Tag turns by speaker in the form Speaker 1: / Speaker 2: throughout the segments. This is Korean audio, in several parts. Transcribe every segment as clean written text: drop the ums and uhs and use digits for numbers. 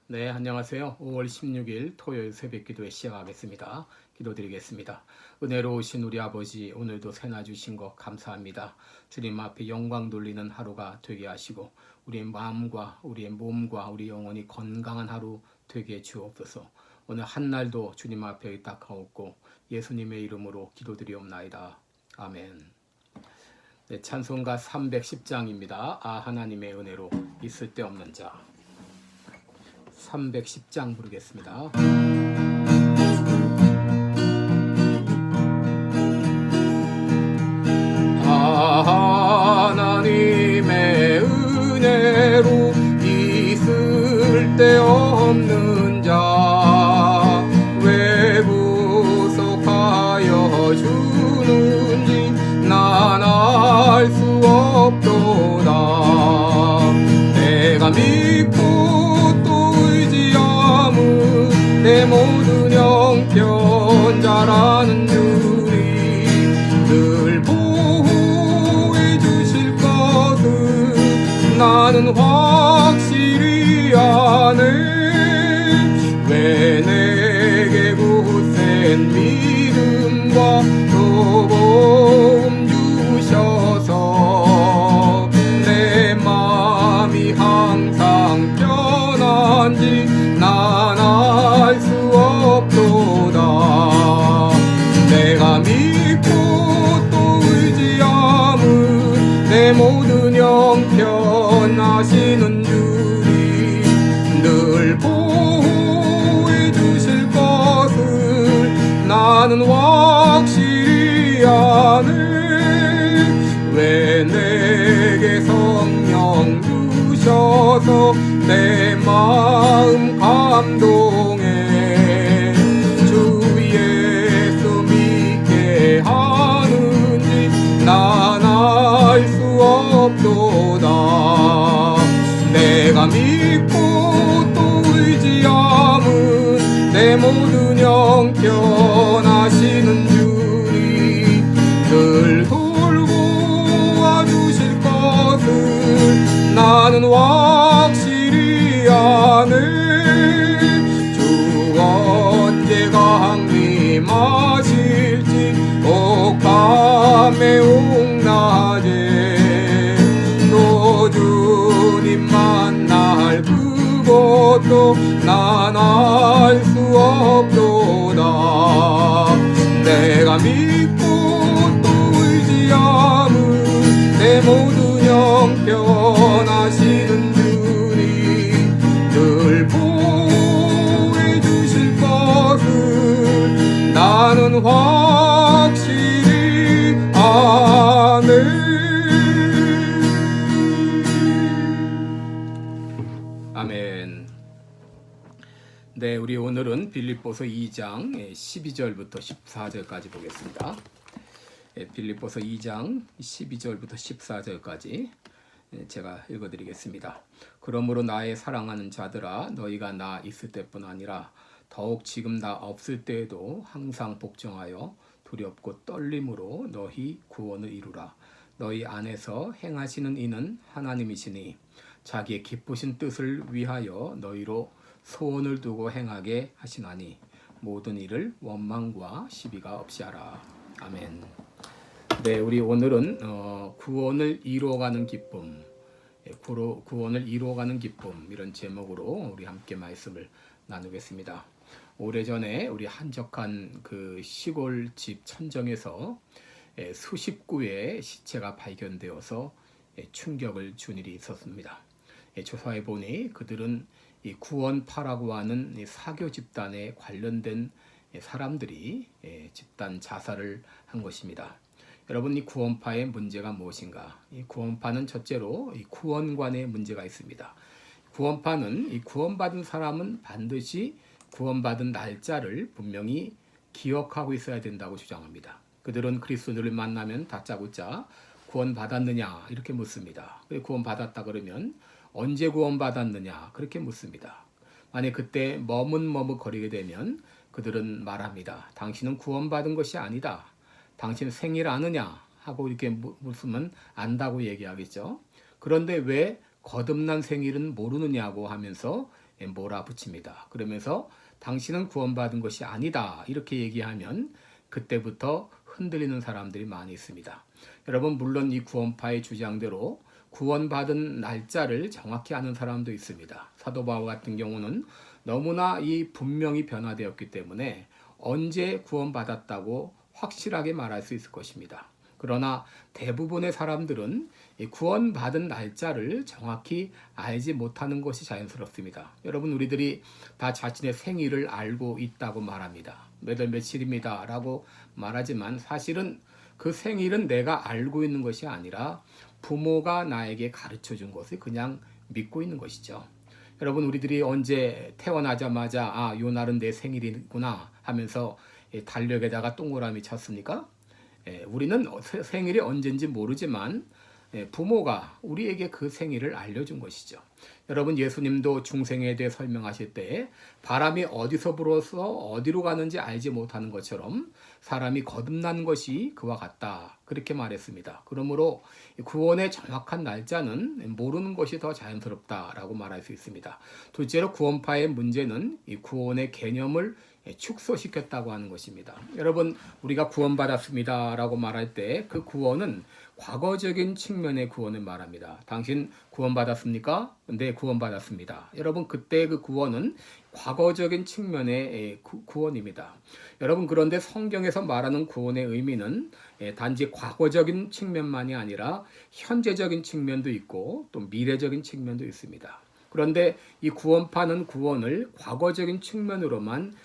Speaker 1: 네, 안녕하세요. 5월 16일 토요일 새벽기도에 시작하겠습니다. 기도드리겠습니다. 은혜로우신 우리 아버지, 오늘도 새나 주신 것 감사합니다. 주님 앞에 영광 돌리는 하루가 되게 하시고 우리의 마음과 우리의 몸과 우리 영혼이 건강한 하루 되게 주옵소서. 오늘 한날도 주님 앞에 의탁하옵고 예수님의 이름으로 기도드리옵나이다. 아멘. 네, 찬송가 310장입니다. 하나님의 은혜로 있을 데 없는 자. 310장 부르겠습니다. 하나님의 은혜로 있을 데 없는 자, 왜 구속하여 주는지 난 알 수 없도다. 내가 믿고 내 모든 형편 잘 아는 주리 늘 보호해 주실 것을 나는 확실히 아네. 왜 내게 굳센 믿음과 도움 주셔서 내 마음이 항상 편한지 난 알 수 없도다. 내가 믿고 또 의지함은 내 모든 형편 아시는 주리 늘 보호해 주실 것을 나는 확실히 아네. 왜 내게 성령 주셔서 내 마음 감동해 주 예수 믿게 하는지 난 알 수 없도다. 내가 믿고 또 의지함은 내 모든 형편 아시는 주리 늘 돌보아 주실 것을 나는 확실히 아네. 주 언제 강림하실지 옥함의 옥낮에 또 주님 만날 그것도 난 알 수 없도다. 내가 믿고 또 의지함은 내 모든 형편 아시는 주니 늘 보호해 주실 것을 나는 확실히 아네. 아멘. 네, 우리 오늘은 빌립보서 2장 12절부터 14절까지 보겠습니다. 빌립보서 2장 12절부터 14절까지 제가 읽어드리겠습니다. 그러므로 나의 사랑하는 자들아, 너희가 나 있을 때뿐 아니라 더욱 지금 나 없을 때에도 항상 복종하여 두렵고 떨림으로 너희 구원을 이루라. 너희 안에서 행하시는 이는 하나님이시니 자기의 기쁘신 뜻을 위하여 너희로 소원을 두고 행하게 하시나니 모든 일을 원망과 시비가 없이 하라. 아멘. 네, 우리 오늘은 구원을 이루어가는 기쁨, 구원을 이루어가는 기쁨 이런 제목으로 우리 함께 말씀을 나누겠습니다. 오래전에 우리 한적한 그 시골 집 천정에서 수십 구의 시체가 발견되어서 충격을 준 일이 있었습니다. 조사해 보니 그들은 이 구원파라고 하는 이 사교 집단에 관련된 사람들이 집단 자살을 한 것입니다. 여러분, 이 구원파의 문제가 무엇인가? 이 구원파는 첫째로 이 구원관에 문제가 있습니다. 구원파는 이 구원받은 사람은 반드시 구원받은 날짜를 분명히 기억하고 있어야 된다고 주장합니다. 그들은 그리스도를 만나면 다짜고짜 구원받았느냐 이렇게 묻습니다. 구원받았다 그러면 언제 구원받았느냐 그렇게 묻습니다. 만약 그때 머뭇머뭇거리게 되면 그들은 말합니다. 당신은 구원받은 것이 아니다. 당신 생일 아느냐 하고 이렇게 묻으면 안다고 얘기하겠죠. 그런데 왜 거듭난 생일은 모르느냐고 하면서 몰아붙입니다. 그러면서 당신은 구원받은 것이 아니다 이렇게 얘기하면 그때부터 흔들리는 사람들이 많이 있습니다. 여러분, 물론 이 구원파의 주장대로 구원받은 날짜를 정확히 아는 사람도 있습니다. 사도 바울 같은 경우는 너무나 이 분명히 변화되었기 때문에 언제 구원받았다고 확실하게 말할 수 있을 것입니다. 그러나 대부분의 사람들은 구원받은 날짜를 정확히 알지 못하는 것이 자연스럽습니다. 여러분, 우리들이 다 자신의 생일을 알고 있다고 말합니다. 몇 월 며칠입니다 라고 말하지만 사실은 그 생일은 내가 알고 있는 것이 아니라 부모가 나에게 가르쳐 준 것을 그냥 믿고 있는 것이죠. 여러분, 우리들이 언제 태어나자마자 요 날은 내 생일이구나 하면서 달력에다가 동그라미 쳤습니까? 우리는 생일이 언젠지 모르지만 부모가 우리에게 그 생일을 알려준 것이죠. 여러분, 예수님도 중생에 대해 설명하실 때 바람이 어디서 불어서 어디로 가는지 알지 못하는 것처럼 사람이 거듭난 것이 그와 같다 그렇게 말했습니다. 그러므로 구원의 정확한 날짜는 모르는 것이 더 자연스럽다라고 말할 수 있습니다. 둘째로 구원파의 문제는 이 구원의 개념을 축소시켰다고 하는 것입니다. 여러분, 우리가 구원받았습니다 라고 말할 때 그 구원은 과거적인 측면의 구원을 말합니다. 당신 구원받았습니까? 네, 구원받았습니다. 여러분, 그때 그 구원은 과거적인 측면의 구원입니다. 여러분, 그런데 성경에서 말하는 구원의 의미는 단지 과거적인 측면만이 아니라 현재적인 측면도 있고 또 미래적인 측면도 있습니다. 그런데 이 구원파는 구원을 과거적인 측면으로만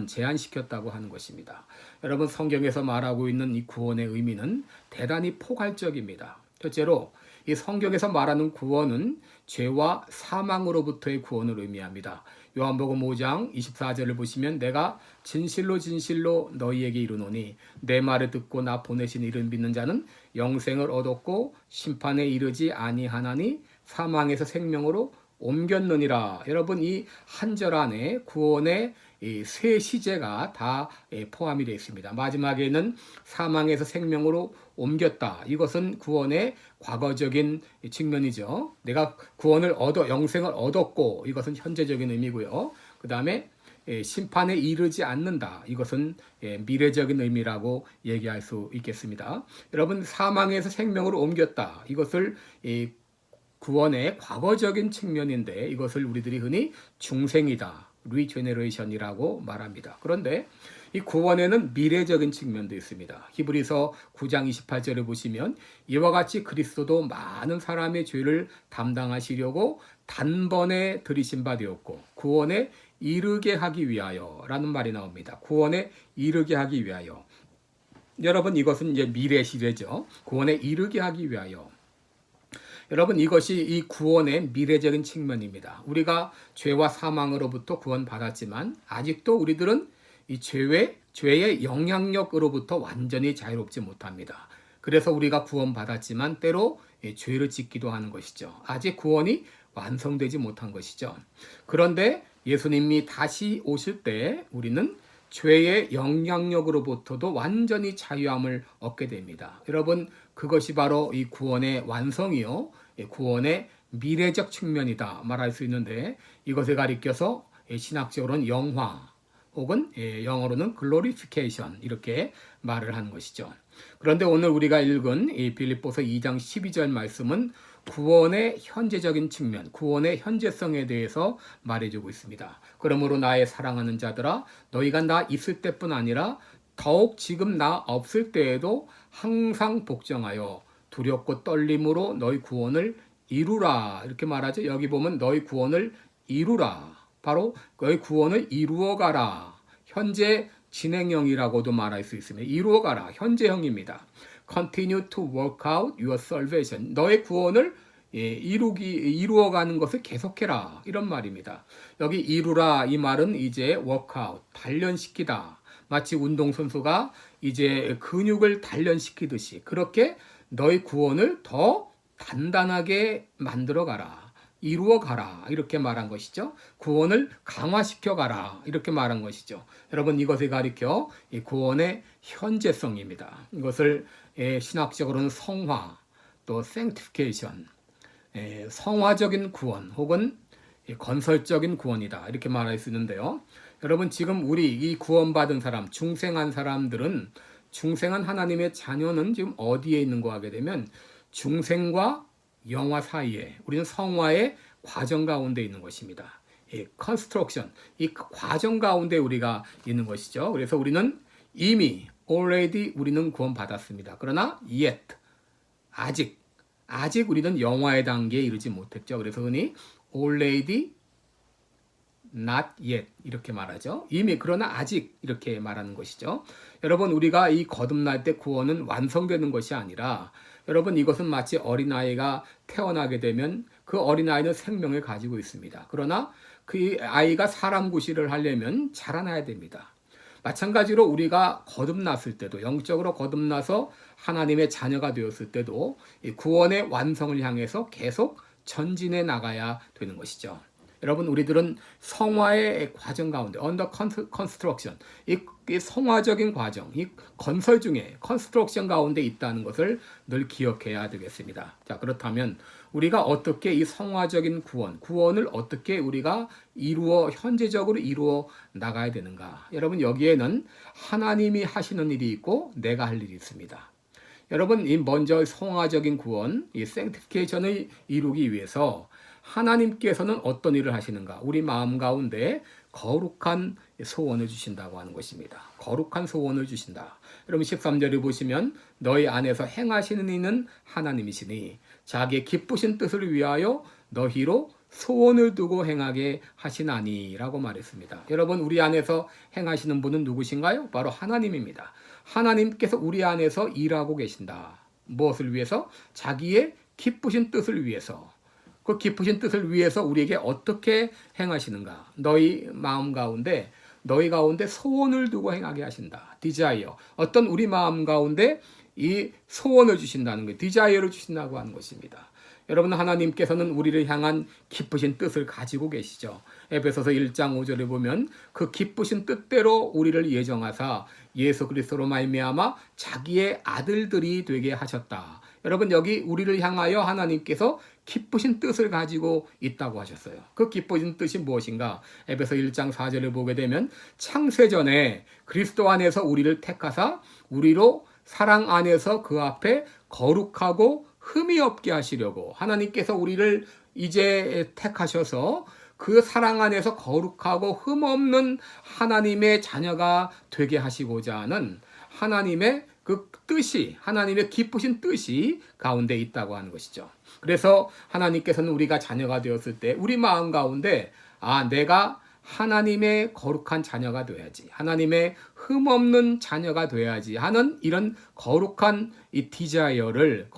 Speaker 1: 제한시켰다고 하는 것입니다. 여러분, 성경에서 말하고 있는 이 구원의 의미는 대단히 포괄적입니다. 첫째로 이 성경에서 말하는 구원은 죄와 사망으로부터의 구원을 의미합니다. 요한복음 5장 24절을 보시면 내가 진실로 진실로 너희에게 이르노니 내 말을 듣고 나 보내신 이를 믿는 자는 영생을 얻었고 심판에 이르지 아니하나니 사망에서 생명으로 옮겼느니라. 여러분, 이 한 절 안에 구원의 이 세 시제가 다 포함이 되어 있습니다. 마지막에는 사망에서 생명으로 옮겼다. 이것은 구원의 과거적인 측면이죠. 내가 구원을 영생을 얻었고 이것은 현재적인 의미고요. 그 다음에 심판에 이르지 않는다. 이것은 미래적인 의미라고 얘기할 수 있겠습니다. 여러분, 사망에서 생명으로 옮겼다. 이것을 구원의 과거적인 측면인데 이것을 우리들이 흔히 중생이다, 리제너레이션이라고 말합니다. 그런데 이 구원에는 미래적인 측면도 있습니다. 히브리서 9장 28절을 보시면 이와 같이 그리스도도 많은 사람의 죄를 담당하시려고 단번에 들이신 바 되었고 구원에 이르게 하기 위하여 라는 말이 나옵니다. 구원에 이르게 하기 위하여. 여러분, 이것은 이제 미래 시제죠. 구원에 이르게 하기 위하여. 여러분, 이것이 이 구원의 미래적인 측면입니다. 우리가 죄와 사망으로부터 구원받았지만 아직도 우리들은 이 죄의 영향력으로부터 완전히 자유롭지 못합니다. 그래서 우리가 구원받았지만 때로 죄를 짓기도 하는 것이죠. 아직 구원이 완성되지 못한 것이죠. 그런데 예수님이 다시 오실 때 우리는 죄의 영향력으로부터도 완전히 자유함을 얻게 됩니다. 여러분, 그것이 바로 이 구원의 완성이요, 구원의 미래적 측면이다 말할 수 있는데 이것을 가리켜서 신학적으로는 영화 혹은 영어로는 glorification 이렇게 말을 하는 것이죠. 그런데 오늘 우리가 읽은 이 빌립보서 2장 12절 말씀은 구원의 현재적인 측면, 구원의 현재성에 대해서 말해주고 있습니다. 그러므로 나의 사랑하는 자들아, 너희가 나 있을 때뿐 아니라 더욱 지금 나 없을 때에도 항상 복종하여 두렵고 떨림으로 너희 구원을 이루라 이렇게 말하죠. 여기 보면 너희 구원을 이루라, 바로 너희 구원을 이루어가라. 현재 진행형이라고도 말할 수 있으며 이루어가라, 현재형입니다. Continue to work out your salvation. 너의 구원을 이루어가는 것을 계속해라 이런 말입니다. 여기 이루라 이 말은 이제 work out, 단련시키다. 마치 운동선수가 이제 근육을 단련시키듯이 그렇게 너의 구원을 더 단단하게 만들어가라, 이루어가라 이렇게 말한 것이죠. 구원을 강화시켜가라 이렇게 말한 것이죠. 여러분, 이것을 가리켜 이 구원의 현재성입니다. 이것을 신학적으로는 성화, 또 sanctification, 성화적인 구원 혹은 건설적인 구원이다 이렇게 말할 수 있는데요. 여러분 지금 우리 이 구원받은 사람, 중생한 사람들은 중생한 하나님의 자녀는 지금 어디에 있는 거 하게 되면 중생과 영화 사이에 우리는 성화의 과정 가운데 있는 것입니다. 컨스트럭션, 이 과정 가운데 우리가 있는 것이죠. 그래서 우리는 이미 already 우리는 구원받았습니다. 그러나 yet 아직 우리는 영화의 단계에 이르지 못했죠. 그래서 흔히 already not yet 이렇게 말하죠. 이미 그러나 아직 이렇게 말하는 것이죠. 여러분 우리가 이 거듭날 때 구원은 완성되는 것이 아니라 여러분 이것은 마치 어린아이가 태어나게 되면 그 어린아이는 생명을 가지고 있습니다. 그러나 그 아이가 사람 구실을 하려면 자라나야 됩니다. 마찬가지로 우리가 거듭났을 때도 영적으로 거듭나서 하나님의 자녀가 되었을 때도 이 구원의 완성을 향해서 계속 전진해 나가야 되는 것이죠. 여러분 우리들은 성화의 과정 가운데 under construction 이 성화적인 과정, 이 건설 중에 construction 가운데 있다는 것을 늘 기억해야 되겠습니다. 자 그렇다면 우리가 어떻게 이 성화적인 구원을 어떻게 우리가 현재적으로 이루어 나가야 되는가? 여러분 여기에는 하나님이 하시는 일이 있고 내가 할 일이 있습니다. 여러분 이 먼저 성화적인 구원, 이 sanctification을 이루기 위해서 하나님께서는 어떤 일을 하시는가? 우리 마음 가운데 거룩한 소원을 주신다고 하는 것입니다. 거룩한 소원을 주신다. 여러분 13절을 보시면 너희 안에서 행하시는 이는 하나님이시니 자기의 기쁘신 뜻을 위하여 너희로 소원을 두고 행하게 하시나니 라고 말했습니다. 여러분 우리 안에서 행하시는 분은 누구신가요? 바로 하나님입니다. 하나님께서 우리 안에서 일하고 계신다. 무엇을 위해서? 자기의 기쁘신 뜻을 위해서. 그 기쁘신 뜻을 위해서 우리에게 어떻게 행하시는가? 너희 가운데 소원을 두고 행하게 하신다. desire. 어떤 우리 마음 가운데 이 소원을 주신다는 거예요. desire를 주신다고 하는 것입니다. 여러분 하나님께서는 우리를 향한 기쁘신 뜻을 가지고 계시죠. 에베소서 1장 5절에 보면 그 기쁘신 뜻대로 우리를 예정하사 예수 그리스도로 말미암아 자기의 아들들이 되게 하셨다. 여러분 여기 우리를 향하여 하나님께서 기쁘신 뜻을 가지고 있다고 하셨어요. 그 기쁘신 뜻이 무엇인가? 에베소 1장 4절을 보게 되면 창세전에 그리스도 안에서 우리를 택하사 우리로 사랑 안에서 그 앞에 거룩하고 흠이 없게 하시려고 하나님께서 우리를 이제 택하셔서 그 사랑 안에서 거룩하고 흠 없는 하나님의 자녀가 되게 하시고자 하는 하나님의 그 뜻이 하나님의 기쁘신 뜻이 가운데 있다고 하는 것이죠. 그래서 하나님께서는 우리가 자녀가 되었을 때 우리 마음 가운데 내가 하나님의 거룩한 자녀가 돼야지 하나님의 흠없는 자녀가 돼야지 하는 이런 거룩한 디자이어를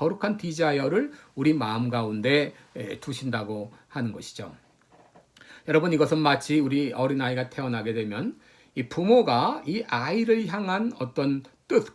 Speaker 1: 우리 마음 가운데 두신다고 하는 것이죠. 여러분 이것은 마치 우리 어린아이가 태어나게 되면 이 부모가 이 아이를 향한 어떤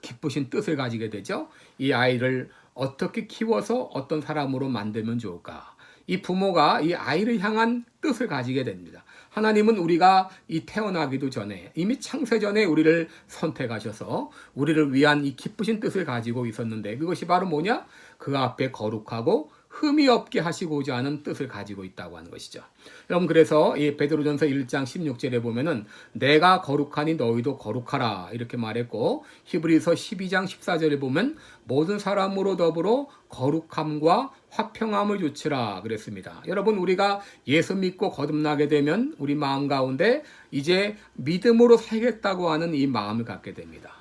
Speaker 1: 기쁘신 뜻을 가지게 되죠. 이 아이를 어떻게 키워서 어떤 사람으로 만들면 좋을까? 이 부모가 이 아이를 향한 뜻을 가지게 됩니다. 하나님은 우리가 이 태어나기도 전에 이미 창세 전에 우리를 선택하셔서 우리를 위한 이 기쁘신 뜻을 가지고 있었는데 그것이 바로 뭐냐? 그 앞에 거룩하고 흠이 없게 하시고자 하는 뜻을 가지고 있다고 하는 것이죠. 여러분 그래서 이 베드로전서 1장 16절에 보면은 내가 거룩하니 너희도 거룩하라 이렇게 말했고 히브리서 12장 14절에 보면 모든 사람으로 더불어 거룩함과 화평함을 주치라 그랬습니다. 여러분 우리가 예수 믿고 거듭나게 되면 우리 마음 가운데 이제 믿음으로 살겠다고 하는 이 마음을 갖게 됩니다.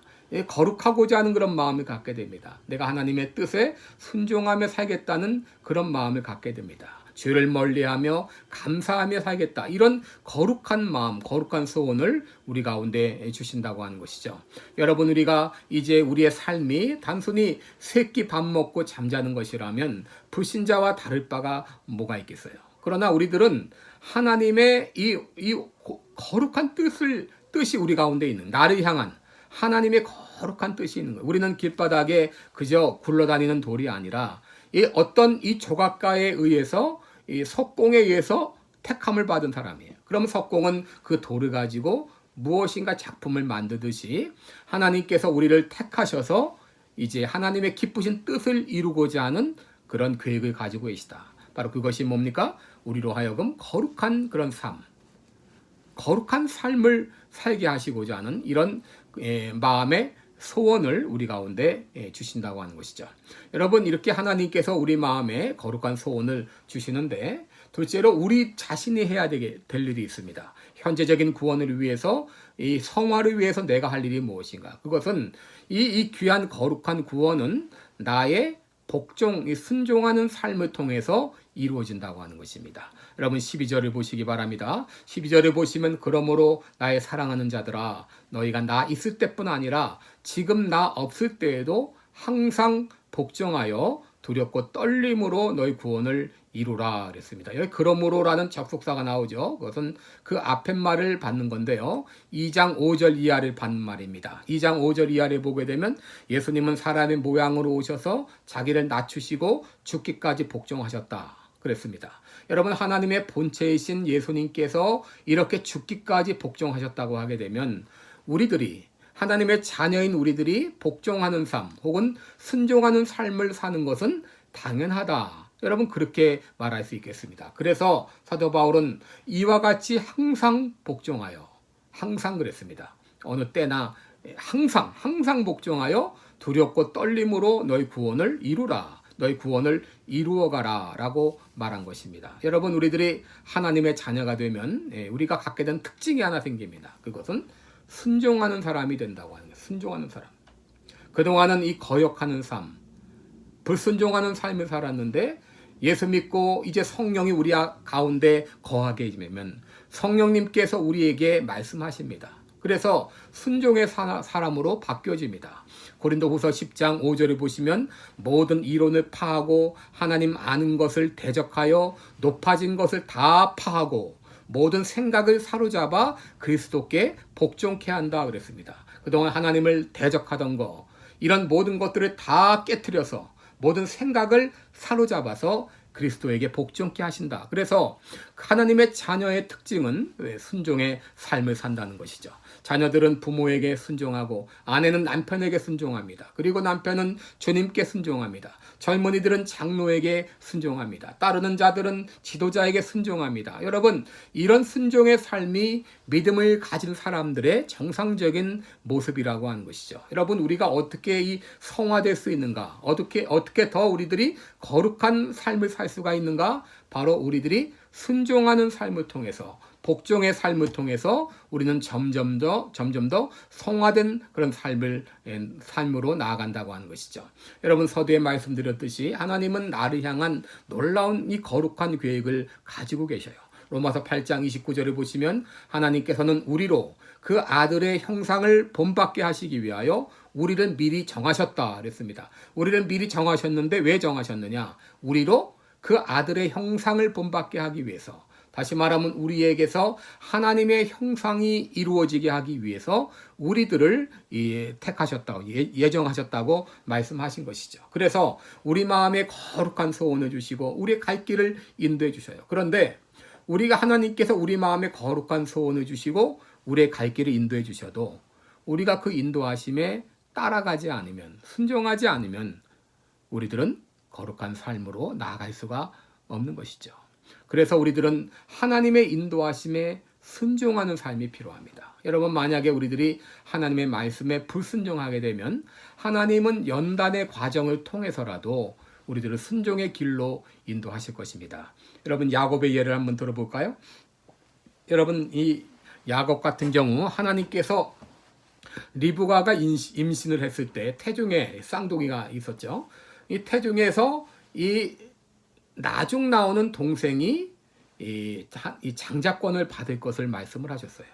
Speaker 1: 거룩하고자 하는 그런 마음을 갖게 됩니다. 내가 하나님의 뜻에 순종하며 살겠다는 그런 마음을 갖게 됩니다. 죄를 멀리하며 감사하며 살겠다. 이런 거룩한 마음, 거룩한 소원을 우리 가운데 주신다고 하는 것이죠. 여러분 우리가 이제 우리의 삶이 단순히 새끼 밥 먹고 잠자는 것이라면 불신자와 다를 바가 뭐가 있겠어요. 그러나 우리들은 하나님의 이 거룩한 뜻이 우리 가운데 있는 나를 향한 하나님의 거룩한 뜻이 있는 거예요. 우리는 길바닥에 그저 굴러다니는 돌이 아니라 어떤 이 조각가에 의해서 이 석공에 의해서 택함을 받은 사람이에요. 그럼 석공은 그 돌을 가지고 무엇인가 작품을 만들듯이 하나님께서 우리를 택하셔서 이제 하나님의 기쁘신 뜻을 이루고자 하는 그런 계획을 가지고 계시다. 바로 그것이 뭡니까? 우리로 하여금 거룩한 그런 거룩한 삶을 살게 하시고자 하는 이런 마음의 소원을 우리 가운데 주신다고 하는 것이죠. 여러분, 이렇게 하나님께서 우리 마음에 거룩한 소원을 주시는데 둘째로 우리 자신이 해야 될 일이 있습니다. 현재적인 구원을 위해서, 이 성화를 위해서 내가 할 일이 무엇인가? 그것은 이 귀한 거룩한 구원은 나의 복종, 순종하는 삶을 통해서 이루어진다고 하는 것입니다. 여러분 12절을 보시기 바랍니다. 12절을 보시면 그러므로 나의 사랑하는 자들아 너희가 나 있을 때뿐 아니라 지금 나 없을 때에도 항상 복종하여 두렵고 떨림으로 너희 구원을 이루라 그랬습니다. 여기 그러므로라는 접속사가 나오죠. 그것은 그 앞에 말을 받는 건데요. 2장 5절 이하를 받는 말입니다. 2장 5절 이하를 보게 되면 예수님은 사람의 모양으로 오셔서 자기를 낮추시고 죽기까지 복종하셨다 그랬습니다. 여러분, 하나님의 본체이신 예수님께서 이렇게 죽기까지 복종하셨다고 하게 되면 우리들이, 하나님의 자녀인 우리들이 복종하는 삶 혹은 순종하는 삶을 사는 것은 당연하다. 여러분, 그렇게 말할 수 있겠습니다. 그래서 사도 바울은 이와 같이 항상 복종하여, 항상 그랬습니다. 어느 때나 항상 복종하여 두렵고 떨림으로 너희 구원을 이루라. 너희 구원을 이루어가라 라고 말한 것입니다. 여러분, 우리들이 하나님의 자녀가 되면 우리가 갖게 된 특징이 하나 생깁니다. 그것은 순종하는 사람이 된다고 하는 거예요. 순종하는 사람. 그동안은 이 거역하는 삶, 불순종하는 삶을 살았는데 예수 믿고 이제 성령이 우리 가운데 거하게 되면 성령님께서 우리에게 말씀하십니다. 그래서 순종의 사람으로 바뀌어집니다. 고린도후서 10장 5절을 보시면 모든 이론을 파하고 하나님 아는 것을 대적하여 높아진 것을 다 파하고 모든 생각을 사로잡아 그리스도께 복종케 한다 그랬습니다. 그동안 하나님을 대적하던 거, 이런 모든 것들을 다 깨트려서 모든 생각을 사로잡아서 그리스도에게 복종케 하신다. 그래서 하나님의 자녀의 특징은 순종의 삶을 산다는 것이죠. 자녀들은 부모에게 순종하고 아내는 남편에게 순종합니다. 그리고 남편은 주님께 순종합니다. 젊은이들은 장로에게 순종합니다. 따르는 자들은 지도자에게 순종합니다. 여러분, 이런 순종의 삶이 믿음을 가진 사람들의 정상적인 모습이라고 하는 것이죠. 여러분, 우리가 어떻게 이 성화될 수 있는가? 어떻게 더 우리들이 거룩한 삶을 살 수가 있는가? 바로 우리들이 순종하는 삶을 통해서, 복종의 삶을 통해서 우리는 점점 더 성화된 그런 삶으로 나아간다고 하는 것이죠. 여러분, 서두에 말씀드렸듯이 하나님은 나를 향한 놀라운 이 거룩한 계획을 가지고 계셔요. 로마서 8장 29절을 보시면 하나님께서는 우리로 그 아들의 형상을 본받게 하시기 위하여 우리를 미리 정하셨다 그랬습니다. 우리를 미리 정하셨는데 왜 정하셨느냐? 우리로 그 아들의 형상을 본받게 하기 위해서, 다시 말하면 우리에게서 하나님의 형상이 이루어지게 하기 위해서 우리들을 택하셨다고, 예정하셨다고 말씀하신 것이죠. 그래서 우리 마음에 거룩한 소원을 주시고 우리의 갈 길을 인도해 주셔요. 그런데 우리가, 하나님께서 우리 마음에 거룩한 소원을 주시고 우리의 갈 길을 인도해 주셔도 우리가 그 인도하심에 따라가지 않으면, 순종하지 않으면 우리들은 거룩한 삶으로 나아갈 수가 없는 것이죠. 그래서 우리들은 하나님의 인도하심에 순종하는 삶이 필요합니다. 여러분, 만약에 우리들이 하나님의 말씀에 불순종하게 되면 하나님은 연단의 과정을 통해서라도 우리들을 순종의 길로 인도하실 것입니다. 여러분, 야곱의 예를 한번 들어볼까요? 여러분, 이 야곱 같은 경우 하나님께서 리브가가 임신을 했을 때 태중에 쌍둥이가 있었죠. 이 태중에서 이 나중 나오는 동생이 이 장자권을 받을 것을 말씀을 하셨어요.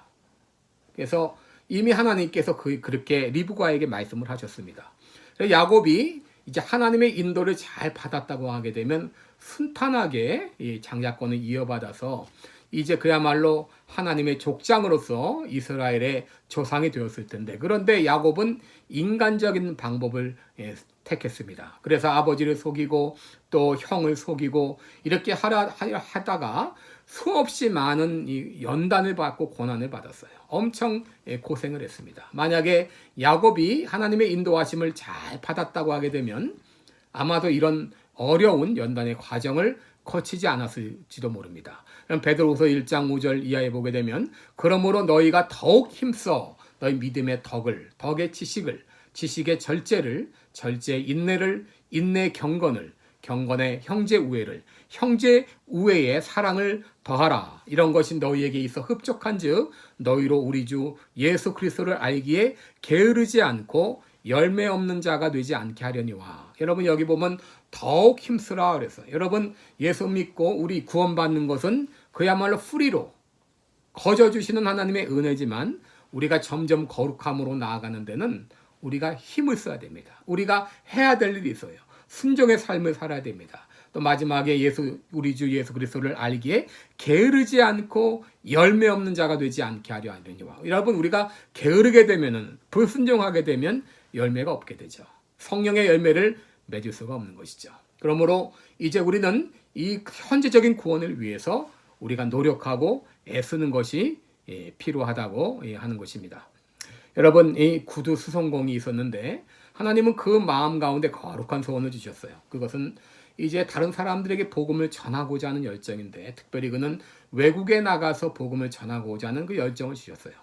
Speaker 1: 그래서 이미 하나님께서 그렇게 리브가에게 말씀을 하셨습니다. 그래서 야곱이 이제 하나님의 인도를 잘 받았다고 하게 되면 순탄하게 이 장자권을 이어받아서 이제 그야말로 하나님의 족장으로서 이스라엘의 조상이 되었을 텐데, 그런데 야곱은 인간적인 방법을 택했습니다. 그래서 아버지를 속이고 또 형을 속이고 이렇게 하다가 수없이 많은 이 연단을 받고 고난을 받았어요. 엄청 고생을 했습니다. 만약에 야곱이 하나님의 인도하심을 잘 받았다고 하게 되면 아마도 이런 어려운 연단의 과정을 거치지 않았을지도 모릅니다. 그럼 베드로후서 1장 5절 이하에 보게 되면 그러므로 너희가 더욱 힘써 너희 믿음의 덕의 지식의 절제를, 절제의 인내를, 인내의 경건의 형제 우애의 사랑을 더하라. 이런 것이 너희에게 있어 흡족한즉 너희로 우리 주 예수 그리스도를 알기에 게으르지 않고 열매 없는 자가 되지 않게 하려니와. 여러분 여기 보면 더욱 힘쓰라 그래서 여러분 예수 믿고 우리 구원받는 것은 그야말로 프리로 거저 주시는 하나님의 은혜지만 우리가 점점 거룩함으로 나아가는 데는 우리가 힘을 써야 됩니다. 우리가 해야 될 일이 있어요. 순종의 삶을 살아야 됩니다. 또 마지막에 우리 주 예수 그리스도를 알기에 게으르지 않고 열매 없는 자가 되지 않게 하려 하느니와. 여러분 우리가 게으르게 되면은 불순종하게 되면 열매가 없게 되죠. 성령의 열매를 맺을 수가 없는 것이죠. 그러므로 이제 우리는 이 현재적인 구원을 위해서 우리가 노력하고 애쓰는 것이 필요하다고 하는 것입니다. 여러분 이 구두 수송공이 있었는데 하나님은 그 마음 가운데 거룩한 소원을 주셨어요. 그것은 이제 다른 사람들에게 복음을 전하고자 하는 열정인데 특별히 그는 외국에 나가서 복음을 전하고자 하는 그 열정을 주셨어요.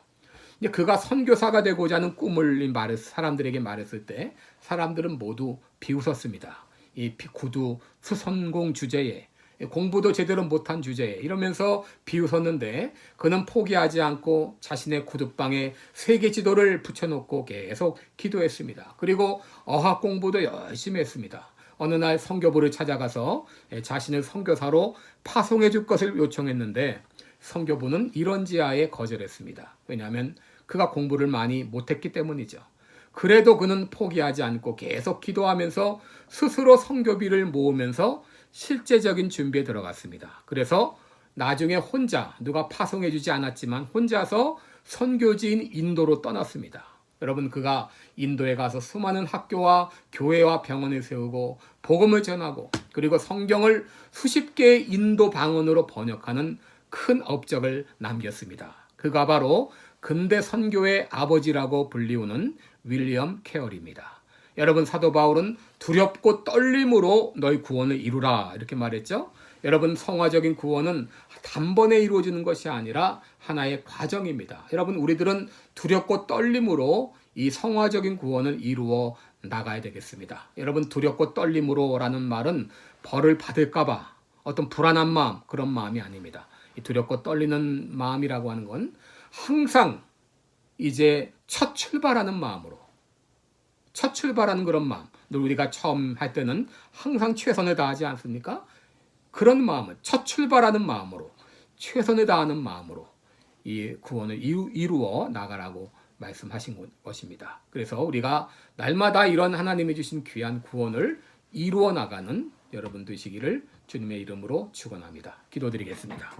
Speaker 1: 이제 그가 선교사가 되고자 하는 꿈을 사람들에게 말했을 때 사람들은 모두 비웃었습니다. 이 구두 수선공 주제에 공부도 제대로 못한 주제에 이러면서 비웃었는데 그는 포기하지 않고 자신의 구두방에 세계 지도를 붙여놓고 계속 기도했습니다. 그리고 어학 공부도 열심히 했습니다. 어느 날 선교부를 찾아가서 자신을 선교사로 파송해 줄 것을 요청했는데 선교부는 이런지하에 거절했습니다. 왜냐하면 그가 공부를 많이 못했기 때문이죠. 그래도 그는 포기하지 않고 계속 기도하면서 스스로 선교비를 모으면서 실제적인 준비에 들어갔습니다. 그래서 나중에 혼자 누가 파송해 주지 않았지만 혼자서 선교지인 인도로 떠났습니다. 여러분 그가 인도에 가서 수많은 학교와 교회와 병원을 세우고 복음을 전하고 그리고 성경을 수십 개의 인도 방언으로 번역하는 큰 업적을 남겼습니다. 그가 바로 근대 선교의 아버지라고 불리우는 윌리엄 케어리입니다. 여러분 사도 바울은 두렵고 떨림으로 너희 구원을 이루라 이렇게 말했죠. 여러분 성화적인 구원은 단번에 이루어지는 것이 아니라 하나의 과정입니다. 여러분 우리들은 두렵고 떨림으로 이 성화적인 구원을 이루어 나가야 되겠습니다. 여러분 두렵고 떨림으로라는 말은 벌을 받을까 봐 어떤 불안한 마음 그런 마음이 아닙니다. 이 두렵고 떨리는 마음이라고 하는 건 항상 이제 첫 출발하는 마음으로 첫 출발하는 그런 마음 늘 우리가 처음 할 때는 항상 최선을 다하지 않습니까? 그런 마음을 첫 출발하는 마음으로 최선을 다하는 마음으로 이 구원을 이루어 나가라고 말씀하신 것입니다. 그래서 우리가 날마다 이런 하나님이 주신 귀한 구원을 이루어 나가는 여러분 되시기를 주님의 이름으로 축원합니다. 기도드리겠습니다.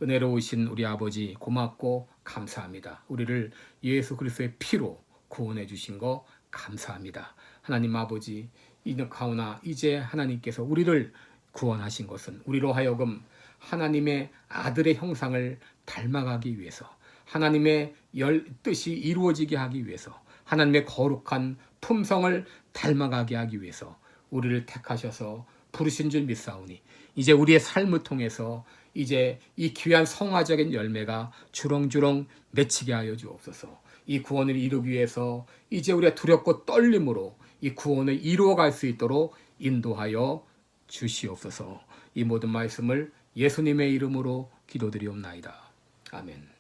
Speaker 1: 은혜로우신 우리 아버지 고맙고 감사합니다. 우리를 예수 그리스도의 피로 구원해 주신 거 감사합니다. 하나님 아버지 이는가오나 이제 하나님께서 우리를 구원하신 것은 우리로 하여금 하나님의 아들의 형상을 닮아가기 위해서 하나님의 뜻이 이루어지게 하기 위해서 하나님의 거룩한 품성을 닮아가게 하기 위해서 우리를 택하셔서 부르신 줄 믿사오니 이제 우리의 삶을 통해서 이제 이 귀한 성화적인 열매가 주렁주렁 맺히게 하여 주옵소서. 이 구원을 이루기 위해서 이제 우리가 두렵고 떨림으로 이 구원을 이루어갈 수 있도록 인도하여 주시옵소서. 이 모든 말씀을 예수님의 이름으로 기도드리옵나이다. 아멘.